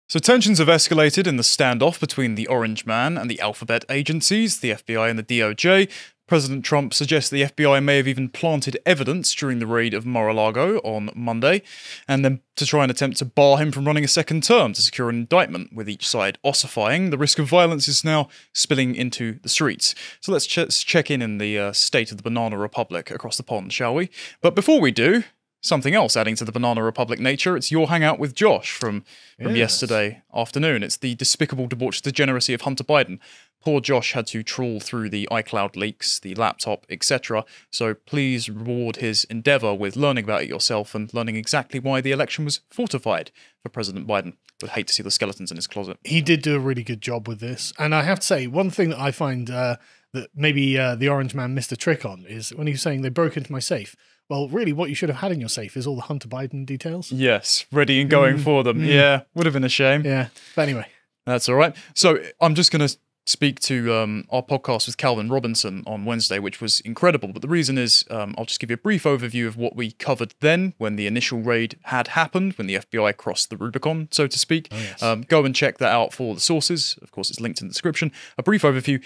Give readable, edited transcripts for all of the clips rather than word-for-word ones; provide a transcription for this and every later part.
So tensions have escalated in the standoff between the Orange Man and the Alphabet agencies, the FBI and the DOJ. President Trump suggests the FBI may have even planted evidence during the raid of Mar-a-Lago on Monday, and then to try and attempt to bar him from running a second term to secure an indictment, with each side ossifying. The risk of violence is now spilling into the streets. So let's check in the state of the Banana Republic across the pond, shall we? But before we do, something else adding to the Banana Republic nature, it's your Hangout with Josh from yesterday afternoon. It's the despicable, debauched degeneracy of Hunter Biden. Poor Josh had to trawl through the iCloud leaks, the laptop, etc. So please reward his endeavour with learning about it yourself and learning exactly why the election was fortified for President Biden. Would hate to see the skeletons in his closet. He did do a really good job with this. And I have to say, one thing that I find that maybe the Orange Man missed a trick on is when he was saying they broke into my safe. Well, really, what you should have had in your safe is all the Hunter Biden details. Yes, ready and going for them. Yeah, would have been a shame. Yeah, but anyway. That's all right. So I'm just going to speak to our podcast with Calvin Robinson on Wednesday, which was incredible. But the reason is, I'll just give you a brief overview of what we covered then when the initial raid had happened, when the FBI crossed the Rubicon, so to speak. Oh, yes. Go and check that out for the sources. Of course, it's linked in the description. A brief overview.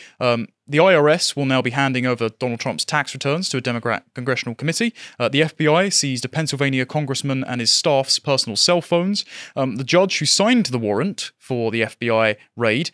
The IRS will now be handing over Donald Trump's tax returns to a Democrat congressional committee. The FBI seized a Pennsylvania congressman and his staff's personal cell phones. The judge who signed the warrant for the FBI raid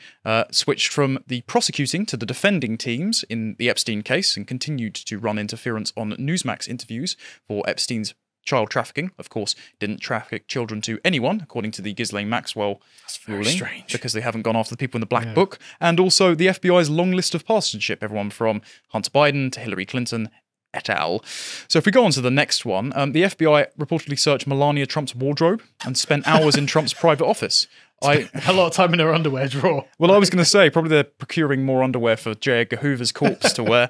switched from the prosecuting to the defending teams in the Epstein case and continued to run interference on Newsmax interviews for Epstein's child trafficking. Of course, didn't traffic children to anyone, according to the Ghislaine Maxwell ruling, strange. Because they haven't gone after the people in the Black Book. And also the FBI's long list of partisanship, everyone from Hunter Biden to Hillary Clinton, et al. So if we go on to the next one, the FBI reportedly searched Melania Trump's wardrobe and spent hours in Trump's private office. A lot of time in her underwear drawer. Well, I was going to say, probably they're procuring more underwear for J. Edgar Hoover's corpse to wear.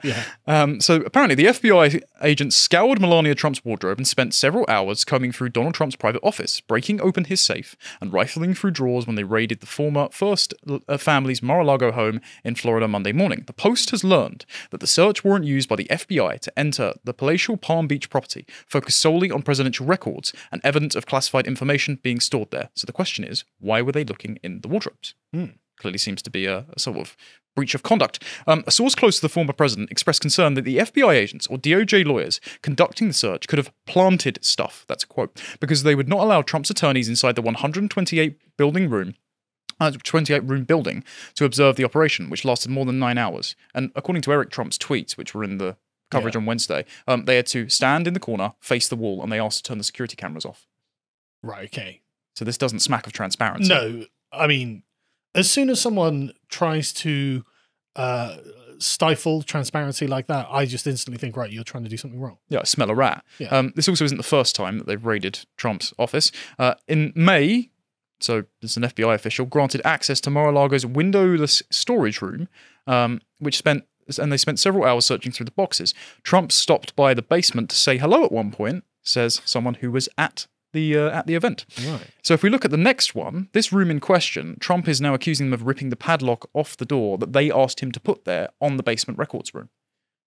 So apparently the FBI agents scoured Melania Trump's wardrobe and spent several hours combing through Donald Trump's private office, breaking open his safe and rifling through drawers when they raided the former First family's Mar-a-Lago home in Florida Monday morning. The Post has learned that the search warrant used by the FBI to enter the palatial Palm Beach property focused solely on presidential records and evidence of classified information being stored there. So the question is, why were they looking in the wardrobes? Clearly seems to be a sort of breach of conduct. A source close to the former president expressed concern that the FBI agents or DOJ lawyers conducting the search could have planted stuff, that's a quote, because they would not allow Trump's attorneys inside the 28-room building to observe the operation, which lasted more than 9 hours. And according to Eric Trump's tweets, which were in the coverage on Wednesday, they had to stand in the corner, face the wall, and they asked to turn the security cameras off. Right, okay. So this doesn't smack of transparency. No, I mean, as soon as someone tries to stifle transparency like that, I just instantly think, right, you're trying to do something wrong. Yeah, smell a rat. Yeah. This also isn't the first time that they've raided Trump's office. In May, so there's an FBI official, granted access to Mar-a-Lago's windowless storage room, and they spent several hours searching through the boxes. Trump stopped by the basement to say hello at one point, says someone who was at the event. Right. So if we look at the next one, this room in question, Trump is now accusing them of ripping the padlock off the door that they asked him to put there on the basement records room.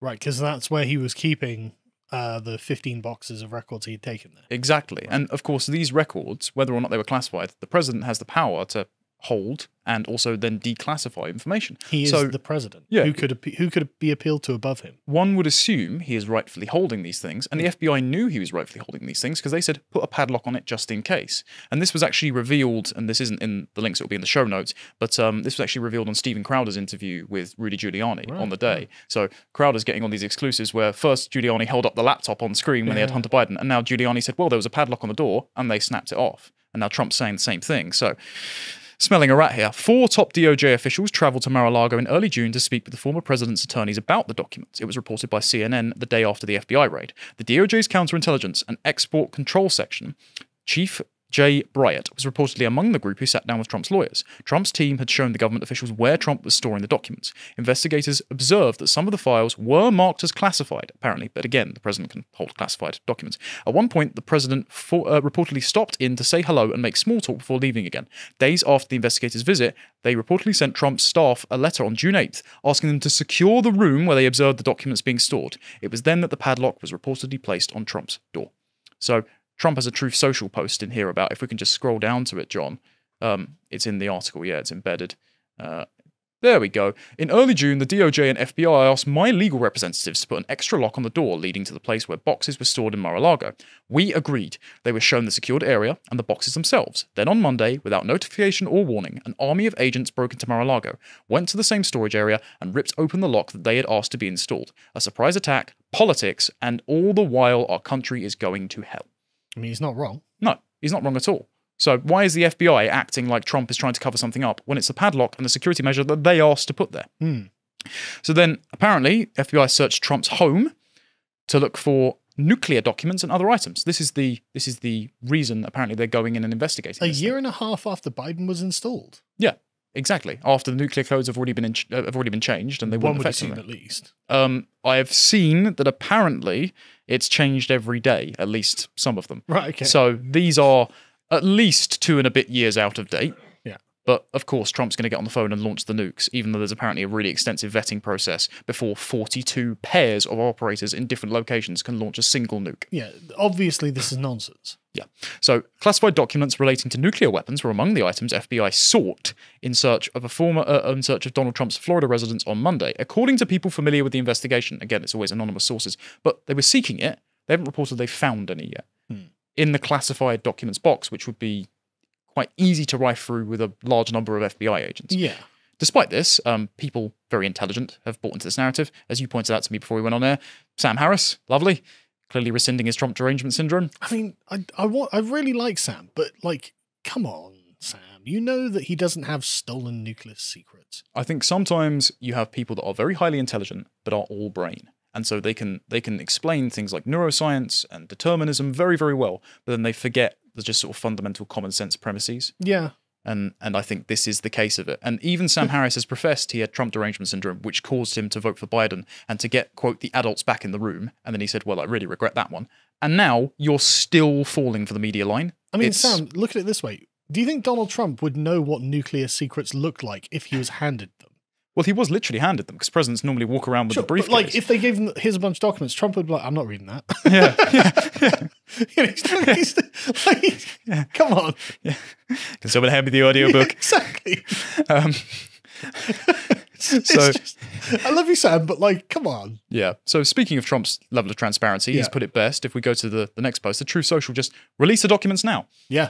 Right, because that's where he was keeping the 15 boxes of records he'd taken there. Exactly. Right. And of course, these records, whether or not they were classified, the president has the power to hold and also then declassify information. He is the president. Yeah. Who could be appealed to above him? One would assume he is rightfully holding these things, and the FBI knew he was rightfully holding these things because they said, put a padlock on it just in case. And this was actually revealed, and this isn't in the links, it will be in the show notes, but this was actually revealed on Stephen Crowder's interview with Rudy Giuliani on the day. Right. So Crowder's getting on these exclusives where first Giuliani held up the laptop on screen when they had Hunter Biden, and now Giuliani said, well, there was a padlock on the door, and they snapped it off. And now Trump's saying the same thing. So smelling a rat here. 4 top DOJ officials travelled to Mar-a-Lago in early June to speak with the former president's attorneys about the documents. It was reported by CNN the day after the FBI raid. The DOJ's counterintelligence and export control section chief Jay Bryant was reportedly among the group who sat down with Trump's lawyers. Trump's team had shown the government officials where Trump was storing the documents. Investigators observed that some of the files were marked as classified, apparently, but again, the president can hold classified documents. At one point, the president reportedly stopped in to say hello and make small talk before leaving again. Days after the investigators' visit, they reportedly sent Trump's staff a letter on June 8th asking them to secure the room where they observed the documents being stored. It was then that the padlock was reportedly placed on Trump's door. So Trump has a Truth Social post in here about, if we can just scroll down to it, John, It's in the article. Yeah, it's embedded. There we go. In early June, the DOJ and FBI asked my legal representatives to put an extra lock on the door leading to the place where boxes were stored in Mar-a-Lago. We agreed. They were shown the secured area and the boxes themselves. Then on Monday, without notification or warning, an army of agents broke into Mar-a-Lago, went to the same storage area, and ripped open the lock that they had asked to be installed. A surprise attack, politics, and all the while our country is going to hell. I mean, he's not wrong. No, he's not wrong at all. So why is the FBI acting like Trump is trying to cover something up when it's the padlock and the security measure that they asked to put there? So then, apparently, FBI searched Trump's home to look for nuclear documents and other items. This is the reason, apparently, they're going in and investigating. A year and a half after Biden was installed. Yeah, exactly. After the nuclear codes have already been changed, and they wouldn't affect them. At least. I have seen that apparently it's changed every day, at least some of them. Right. Okay. So these are at least 2 and a bit years out of date. Yeah. But of course, Trump's going to get on the phone and launch the nukes, even though there's apparently a really extensive vetting process before 42 pairs of operators in different locations can launch a single nuke. Yeah, obviously this is nonsense. Yeah. So classified documents relating to nuclear weapons were among the items FBI sought in search of Donald Trump's Florida residence on Monday, according to people familiar with the investigation. Again, it's always anonymous sources, but they were seeking it. They haven't reported they found any yet. In the classified documents box, which would be quite easy to rifle through with a large number of FBI agents. Yeah. Despite this, people very intelligent have bought into this narrative. As you pointed out to me before we went on air, Sam Harris, lovely, clearly rescinding his Trump derangement syndrome. I mean, I really like Sam, but like, come on, Sam. You know that he doesn't have stolen nuclear secrets. I think sometimes you have people that are very highly intelligent but are all brain. And so they can explain things like neuroscience and determinism very, very well, but then they forget the just sort of fundamental common sense premises. Yeah. And I think this is the case of it. And even Sam Harris has professed he had Trump derangement syndrome, which caused him to vote for Biden and to get, quote, the adults back in the room. And then he said, well, I really regret that one. And now you're still falling for the media line. I mean, Sam, look at it this way. Do you think Donald Trump would know what nuclear secrets looked like if he was handed them? Well, he was literally handed them because presidents normally walk around with a briefcase. But like, if they gave him, here's a bunch of documents, Trump would be like, I'm not reading that. Yeah. Come on. Yeah. Can someone hand me the audiobook? Yeah, exactly. So I love you, Sam, but like, come on. Yeah. So speaking of Trump's level of transparency, he's put it best. If we go to the next post, the Truth Social just release the documents now. Yeah.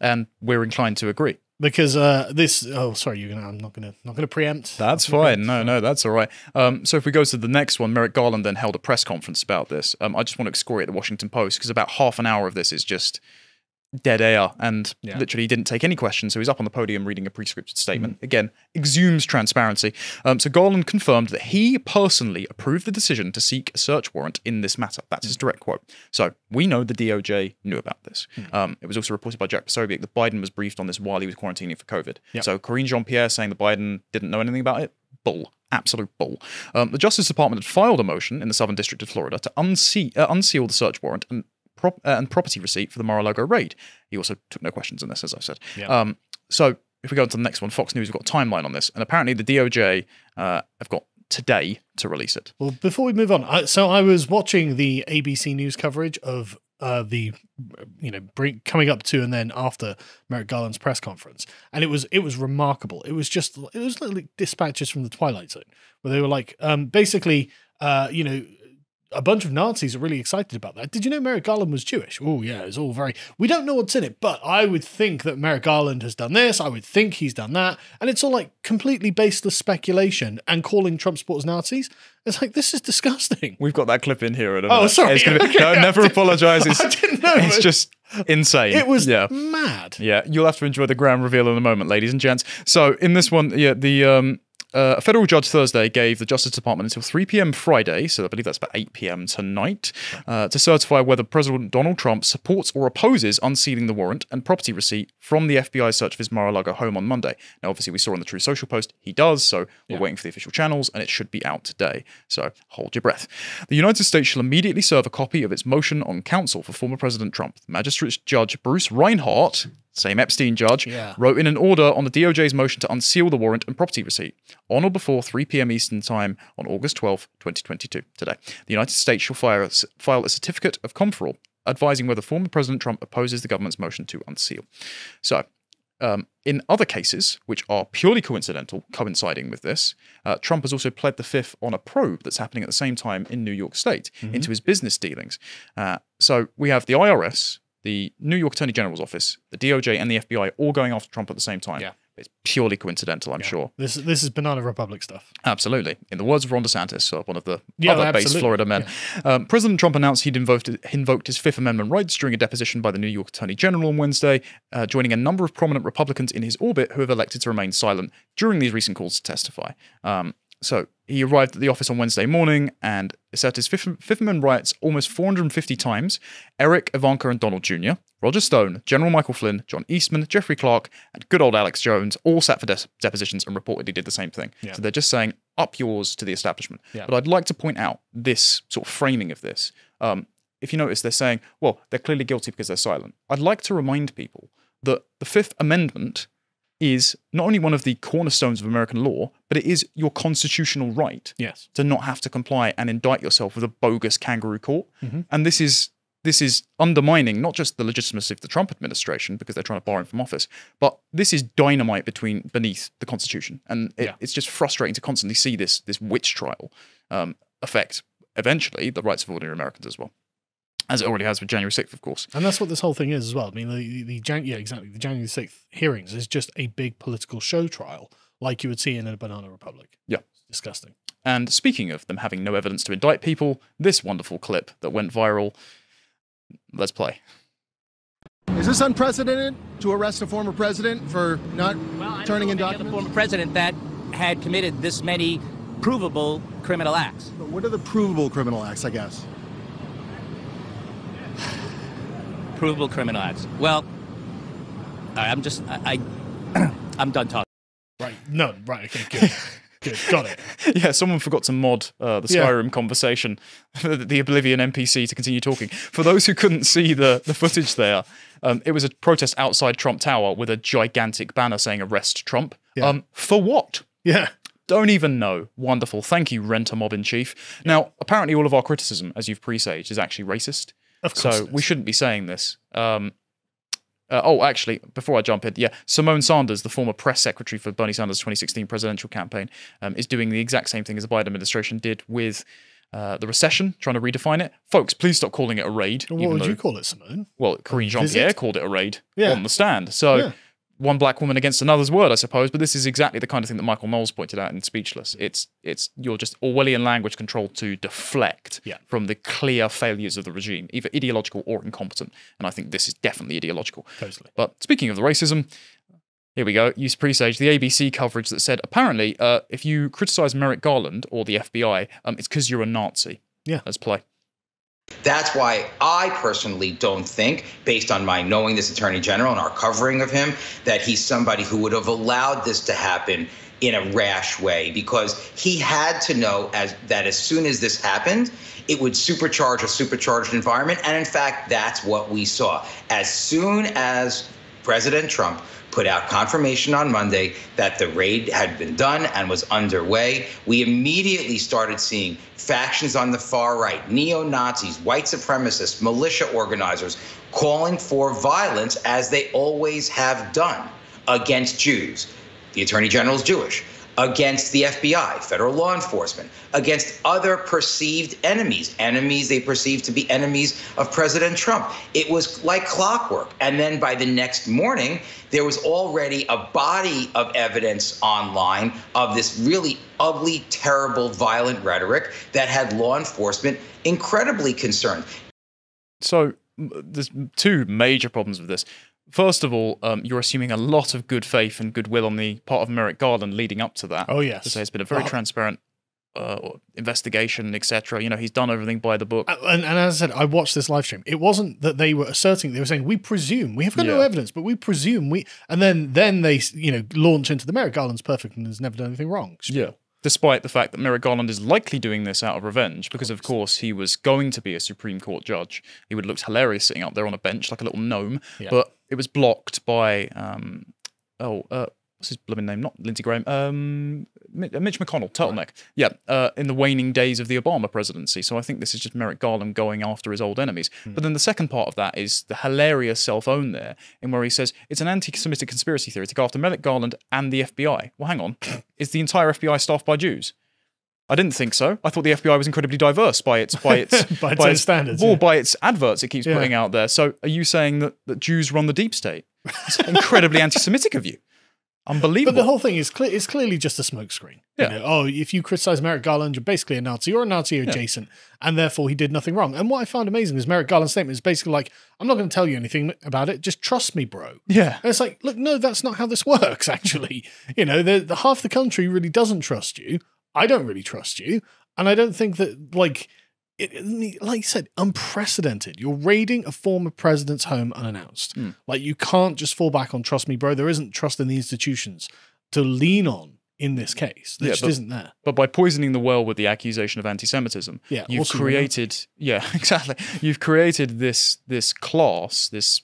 And we're inclined to agree. Because this, oh, sorry, I'm not gonna preempt. That's fine. No, that's all right. So if we go to the next one, Merrick Garland then held a press conference about this. I just want to excoriate the Washington Post because about half an hour of this is just dead air and literally he didn't take any questions. So he's up on the podium reading a pre-scripted statement. Again, exhumes transparency. So Garland confirmed that he personally approved the decision to seek a search warrant in this matter. That's his direct quote. So we know the DOJ knew about this. It was also reported by Jack Posobiec that Biden was briefed on this while he was quarantining for COVID. So Karine Jean-Pierre saying that Biden didn't know anything about it, bull. Absolute bull. The Justice Department had filed a motion in the Southern District of Florida to unseal the search warrant and property receipt for the Mar-a-Lago raid. He also took no questions on this, as I said. So if we go on to the next one, Fox News have got a timeline on this, and apparently the DOJ have got today to release it. Well, before we move on, I was watching the ABC News coverage of the coming up to and then after Merrick Garland's press conference, and it was remarkable. It was like dispatches from the Twilight Zone, where they were like, basically, a bunch of Nazis are really excited about that. Did you know Merrick Garland was Jewish? Oh, yeah, it's all very... We don't know what's in it, but I would think that Merrick Garland has done this. I would think he's done that. And it's all like completely baseless speculation and calling Trump supporters Nazis. It's like, this is disgusting. We've got that clip in here. Sorry. Never apologise. I didn't know. It's just insane. It was mad. Yeah, you'll have to enjoy the grand reveal in a moment, ladies and gents. So in this one, a federal judge Thursday gave the Justice Department until 3 p.m. Friday, so I believe that's about 8 p.m. tonight, to certify whether President Donald Trump supports or opposes unsealing the warrant and property receipt from the FBI's search of his Mar-a-Lago home on Monday. Now, obviously, we saw on the True Social post, he does, so we're waiting for the official channels, and it should be out today. So hold your breath. The United States shall immediately serve a copy of its motion on counsel for former President Trump. Magistrate Judge Bruce Reinhart, same Epstein judge, wrote in an order on the DOJ's motion to unseal the warrant and property receipt on or before 3 p.m. Eastern Time on August 12, 2022, today. The United States shall file a certificate of conferral advising whether former President Trump opposes the government's motion to unseal. So, In other cases, which are purely coincidental, coinciding with this, Trump has also pled the fifth on a probe that's happening at the same time in New York State into his business dealings. So we have the IRS, the New York Attorney General's office, the DOJ, and the FBI all going after Trump at the same time. Yeah. It's purely coincidental, I'm sure. This is Banana Republic stuff. Absolutely. In the words of Ron DeSantis, one of the other absolutely. base Florida men, President Trump announced he'd invoked his Fifth Amendment rights during a deposition by the New York Attorney General on Wednesday, joining a number of prominent Republicans in his orbit who have elected to remain silent during these recent calls to testify. So he arrived at the office on Wednesday morning and asserted his Fifth Amendment rights almost 450 times. Eric, Ivanka, and Donald Jr., Roger Stone, General Michael Flynn, John Eastman, Jeffrey Clark, and good old Alex Jones all sat for depositions and reportedly did the same thing. Yeah. So they're just saying, up yours to the establishment. Yeah. But I'd like to point out this sort of framing of this. If you notice, they're saying, well, they're clearly guilty because they're silent. I'd like to remind people that the Fifth Amendment is not only one of the cornerstones of American law, but it is your constitutional right to not have to comply and indict yourself with a bogus kangaroo court. And this is undermining not just the legitimacy of the Trump administration because they're trying to bar him from office, but this is dynamite beneath the Constitution. And it's just frustrating to constantly see this witch trial affect eventually the rights of ordinary Americans as well. As it already has with January 6th, of course. And that's what this whole thing is as well. I mean, the January 6th hearings is just a big political show trial, like you would see in a Banana Republic. Yeah. It's disgusting. And speaking of them having no evidence to indict people, this wonderful clip that went viral. Let's play. Is this unprecedented to arrest a former president for not turning in documents? A former president that had committed this many provable criminal acts. But what are the provable criminal acts, I guess? Provable criminal acts. Well, I'm done talking. Right. No. Right. Okay. Good. Good. Got it. Yeah. Someone forgot to mod the Skyrim conversation, the Oblivion NPC to continue talking. For those who couldn't see the footage there, it was a protest outside Trump Tower with a gigantic banner saying "Arrest Trump." Yeah. For what? Yeah. Don't even know. Wonderful. Thank you, Renter Mob in Chief. Now, apparently, all of our criticism, as you've presaged, is actually racist. Of course. So we shouldn't be saying this. Actually, before I jump in, Simone Sanders, the former press secretary for Bernie Sanders' 2016 presidential campaign, is doing the exact same thing as the Biden administration did with the recession, trying to redefine it. Folks, please stop calling it a raid. What would you call it, Simone? Well, Karine Jean-Pierre called it a raid on the stand. So one black woman against another's word, I suppose. But this is exactly the kind of thing that Michael Knowles pointed out in Speechless. It's you're just Orwellian language controlled to deflect from the clear failures of the regime, either ideological or incompetent. And I think this is definitely ideological. Totally. But speaking of the racism, here we go. You presaged the ABC coverage that said, apparently, if you criticize Merrick Garland or the FBI, it's because you're a Nazi. Yeah. Let's play. That's why I personally don't think, based on my knowing this Attorney General and our covering of him, that he's somebody who would have allowed this to happen in a rash way, because he had to know that as soon as this happened, it would supercharge a supercharged environment. And in fact, that's what we saw. As soon as President Trump put out confirmation on Monday that the raid had been done and was underway, we immediately started seeing factions on the far right, neo-Nazis, white supremacists, militia organizers, calling for violence, as they always have done, against Jews. The Attorney General is Jewish. Against the FBI, federal law enforcement, against other perceived enemies they perceive to be enemies of President Trump. It was like clockwork. And then by the next morning, there was already a body of evidence online of this really ugly, terrible, violent rhetoric that had law enforcement incredibly concerned. So there's two major problems with this. First of all, you're assuming a lot of good faith and goodwill on the part of Merrick Garland leading up to that. Oh, yes. To say it's been a very transparent investigation, etc. You know, he's done everything by the book. And as I said, I watched this live stream. It wasn't that they were asserting; they were saying, "We presume we have got no evidence, but we presume we." And then they launch into the Merrick Garland's perfect and has never done anything wrong. Yeah. Despite the fact that Merrick Garland is likely doing this out of revenge, because of course he was going to be a Supreme Court judge. He would have looked hilarious sitting up there on a bench like a little gnome, but it was blocked by what's his blooming name? Not Lindsey Graham. Mitch McConnell, turtleneck. Yeah, in the waning days of the Obama presidency. So I think this is just Merrick Garland going after his old enemies. But then the second part of that is the hilarious self-own there, in where he says it's an anti-Semitic conspiracy theory to go after Merrick Garland and the FBI. Well, hang on. Is the entire FBI staffed by Jews? I didn't think so. I thought the FBI was incredibly diverse by its by its own standards. Well, by its adverts it keeps putting out there. So are you saying that Jews run the deep state? It's incredibly anti-Semitic of you. Unbelievable. But the whole thing is it's clearly just a smokescreen. Yeah. You know, oh, if you criticize Merrick Garland, you're basically a Nazi or a Nazi adjacent, and therefore he did nothing wrong. And what I found amazing is Merrick Garland's statement is basically like, I'm not going to tell you anything about it. Just trust me, bro. Yeah. And it's like, look, no, that's not how this works, actually. You know, the half the country really doesn't trust you. I don't really trust you. And I don't think that, like you said, unprecedented. You're raiding a former president's home unannounced. Like, you can't just fall back on trust me, bro. There isn't trust in the institutions to lean on in this case. There just isn't there. But by poisoning the well with the accusation of anti-Semitism, you've created, exactly. You've created this class, this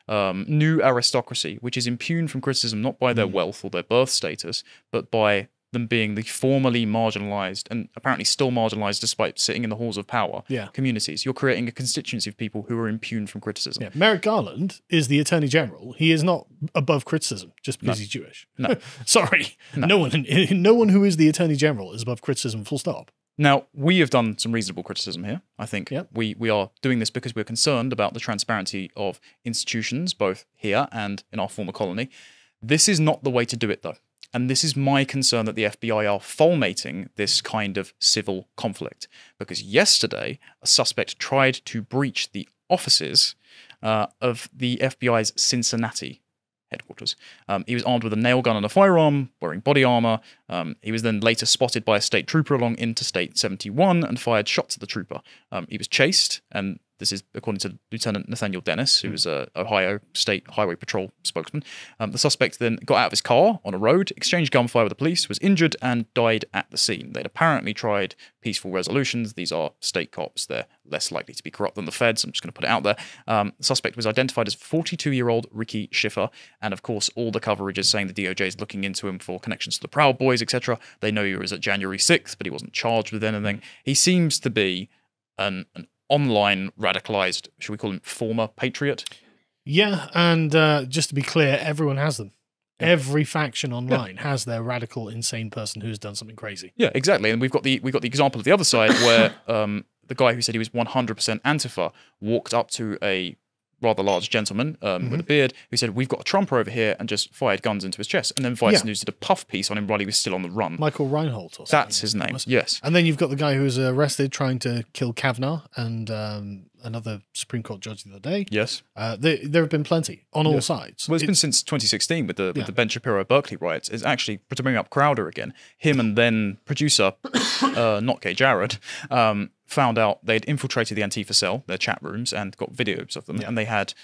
new aristocracy, which is impugned from criticism not by their wealth or their birth status, but by them being the formerly marginalized and apparently still marginalized despite sitting in the halls of power communities. You're creating a constituency of people who are impugned from criticism. Yeah. Merrick Garland is the Attorney General. He is not above criticism just because he's Jewish. No. Sorry. No one who is the Attorney General is above criticism, full stop. Now, we have done some reasonable criticism here. I think we are doing this because we're concerned about the transparency of institutions, both here and in our former colony. This is not the way to do it, though. And this is my concern that the FBI are fomenting this kind of civil conflict. Because yesterday, a suspect tried to breach the offices of the FBI's Cincinnati headquarters. He was armed with a nail gun and a firearm, wearing body armor. He was then later spotted by a state trooper along Interstate 71 and fired shots at the trooper. He was chased, and this is according to Lieutenant Nathaniel Dennis, who was a Ohio State Highway Patrol spokesman. The suspect then got out of his car on a road, exchanged gunfire with the police, was injured, and died at the scene. They'd apparently tried peaceful resolutions. These are state cops. They're less likely to be corrupt than the feds. I'm just going to put it out there. The suspect was identified as 42-year-old Ricky Schiffer, and of course, all the coverage is saying the DOJ is looking into him for connections to the Proud Boys, etc. They know he was at January 6th, but he wasn't charged with anything. He seems to be an online radicalized, should we call him former patriot? Yeah, and just to be clear, everyone has them. Every faction online has their radical, insane person who's done something crazy. Yeah, exactly. And we've got the example of the other side where the guy who said he was 100% Antifa walked up to a rather large gentleman with a beard who said, "We've got a Trumper over here," and just fired guns into his chest. And then Vice News did a puff piece on him while he was still on the run. Michael Reinholt or something. That's his name, yes. And then you've got the guy who was arrested trying to kill Kavanaugh and another Supreme Court judge the other day. Yes. There have been plenty on all sides. Well, it's been since 2016 with the Ben Shapiro Berkeley riots. It's actually, to bring up Crowder again, him and then producer, not Gay Jared, found out they'd infiltrated the Antifa cell, their chat rooms, and got videos of them. And they had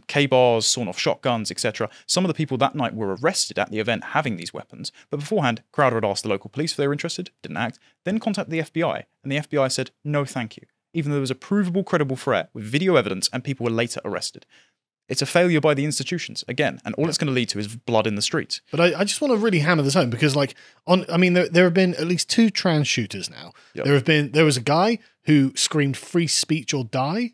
K-bars, sawn-off shotguns, etc. Some of the people that night were arrested at the event having these weapons. But beforehand, Crowder had asked the local police if they were interested, didn't act, then contacted the FBI. And the FBI said, "No, thank you," even though there was a provable, credible threat with video evidence and people were later arrested. It's a failure by the institutions, again, and all it's going to lead to is blood in the streets. But I just want to really hammer this home because, like, there have been at least 2 trans shooters now. Yep. There was a guy who screamed "free speech or die"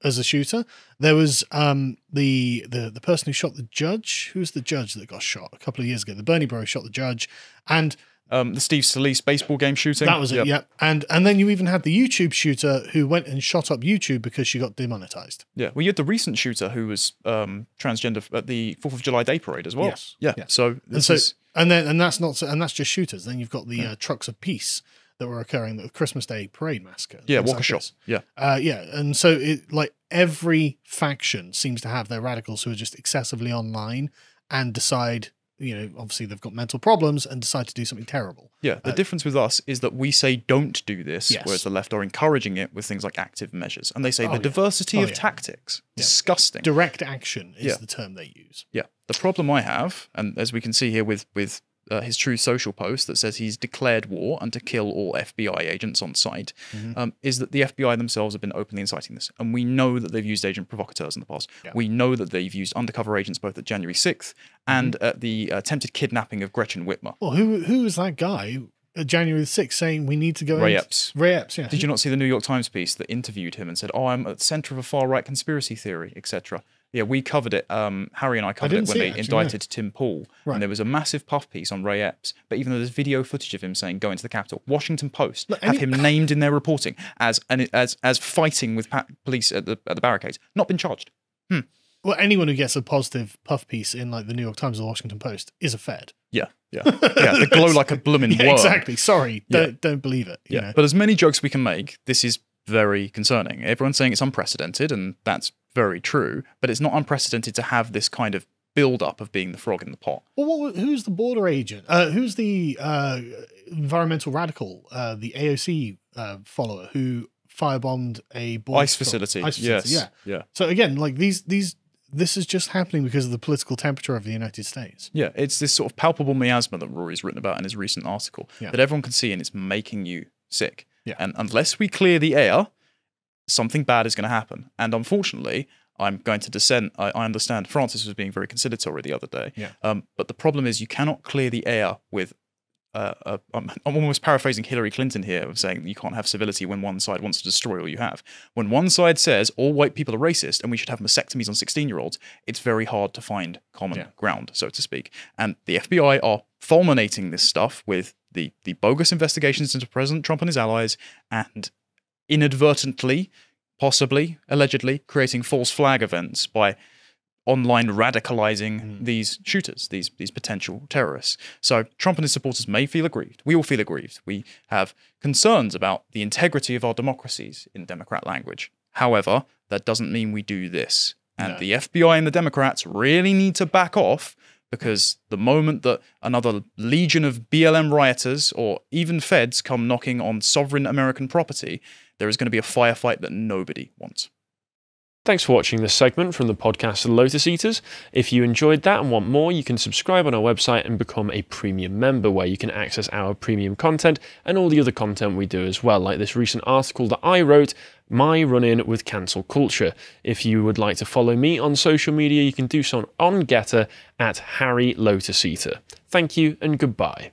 as a shooter. There was the person who shot the judge. Who was the judge that got shot a couple of years ago? The Bernie bro shot the judge, and the Steve Scalise baseball game shooting. That was it, yeah. And then you even had the YouTube shooter who went and shot up YouTube because she got demonetized. Yeah, well, you had the recent shooter who was transgender at the 4th of July Day Parade as well. Yes. Yeah. So that's just shooters. Then you've got the trucks of peace that were occurring, the Christmas Day Parade massacre. Yeah, Walker shot. Yeah. And so every faction seems to have their radicals who are just excessively online and decide, obviously they've got mental problems and decide to do something terrible. Yeah, the difference with us is that we say don't do this, whereas the left are encouraging it with things like active measures. And they say the diversity of tactics. Disgusting. Direct action is the term they use. Yeah. The problem I have, and as we can see here with his Truth Social post that says he's declared war and to kill all FBI agents on site, is that the FBI themselves have been openly inciting this. And we know that they've used agent provocateurs in the past. Yeah. We know that they've used undercover agents both at January 6th and at the attempted kidnapping of Gretchen Whitmer. Well, who was that guy at January the 6th saying we need to go Ray Epps. Ray Epps, yeah. Did you not see the New York Times piece that interviewed him and said, oh, I'm at the center of a far-right conspiracy theory, etc.? Yeah, we covered it. Harry and I covered it when they indicted Tim Pool. Right. And there was a massive puff piece on Ray Epps. But even though there's video footage of him saying, go into the Capitol, Washington Post have him named in their reporting as fighting with police at the barricades. Not been charged. Well, anyone who gets a positive puff piece in like the New York Times or the Washington Post is a Fed. Yeah. They glow like a blooming worm. Exactly. Sorry, don't believe it. You know? But as many jokes we can make, this is very concerning. Everyone's saying it's unprecedented, and that's very true, but it's not unprecedented to have this kind of build-up of being the frog in the pot. Well, who's the border agent? Who's the environmental radical, the AOC follower who firebombed a border ICE facility? Yes. Yeah. So again, like this is just happening because of the political temperature of the United States. Yeah, it's this sort of palpable miasma that Rory's written about in his recent article that everyone can see, and it's making you sick. Yeah. And unless we clear the air, something bad is going to happen. And unfortunately, I'm going to dissent. I understand Francis was being very conciliatory the other day. Yeah. But the problem is you cannot clear the air with... I'm almost paraphrasing Hillary Clinton here of saying you can't have civility when one side wants to destroy all you have. When one side says all white people are racist and we should have mastectomies on 16-year-olds, it's very hard to find common ground, so to speak. And the FBI are fulminating this stuff with the bogus investigations into President Trump and his allies, and inadvertently, possibly, allegedly, creating false flag events by online radicalizing these shooters, these potential terrorists. So Trump and his supporters may feel aggrieved. We all feel aggrieved. We have concerns about the integrity of our democracies in Democrat language. However, that doesn't mean we do this. And the FBI and the Democrats really need to back off, because the moment that another legion of BLM rioters or even feds come knocking on sovereign American property, there is going to be a firefight that nobody wants. Thanks for watching this segment from the podcast Lotus Eaters. If you enjoyed that and want more, you can subscribe on our website and become a premium member, where you can access our premium content and all the other content we do as well, like this recent article that I wrote, My Run-In with Cancel Culture. If you would like to follow me on social media, you can do so on Getter at Harry Lotus Eater. Thank you and goodbye.